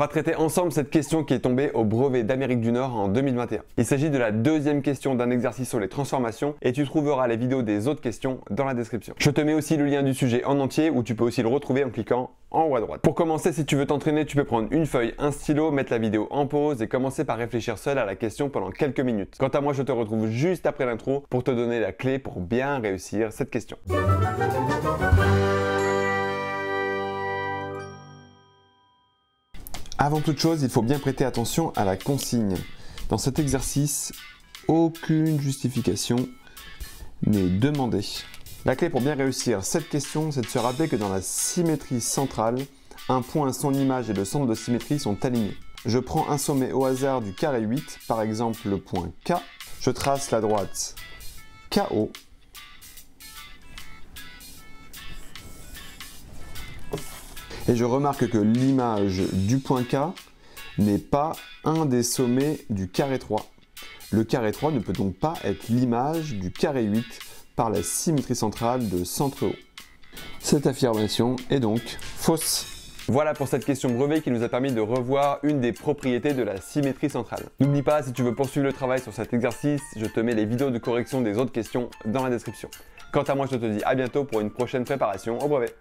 On va traiter ensemble cette question qui est tombée au brevet d'Amérique du Nord en 2021. Il s'agit de la deuxième question d'un exercice sur les transformations et tu trouveras les vidéos des autres questions dans la description. Je te mets aussi le lien du sujet en entier où tu peux aussi le retrouver en cliquant en haut à droite. Pour commencer, si tu veux t'entraîner, tu peux prendre une feuille, un stylo, mettre la vidéo en pause et commencer par réfléchir seul à la question pendant quelques minutes. Quant à moi, je te retrouve juste après l'intro pour te donner la clé pour bien réussir cette question. Avant toute chose, il faut bien prêter attention à la consigne. Dans cet exercice, aucune justification n'est demandée. La clé pour bien réussir cette question, c'est de se rappeler que dans la symétrie centrale, un point, son image et le centre de symétrie sont alignés. Je prends un sommet au hasard du carré 8, par exemple le point K. Je trace la droite KO. Et je remarque que l'image du point K n'est pas un des sommets du carré 3. Le carré 3 ne peut donc pas être l'image du carré 8 par la symétrie centrale de centre haut. Cette affirmation est donc fausse. Voilà pour cette question brevet qui nous a permis de revoir une des propriétés de la symétrie centrale. N'oublie pas, si tu veux poursuivre le travail sur cet exercice, je te mets les vidéos de correction des autres questions dans la description. Quant à moi, je te dis à bientôt pour une prochaine préparation au brevet.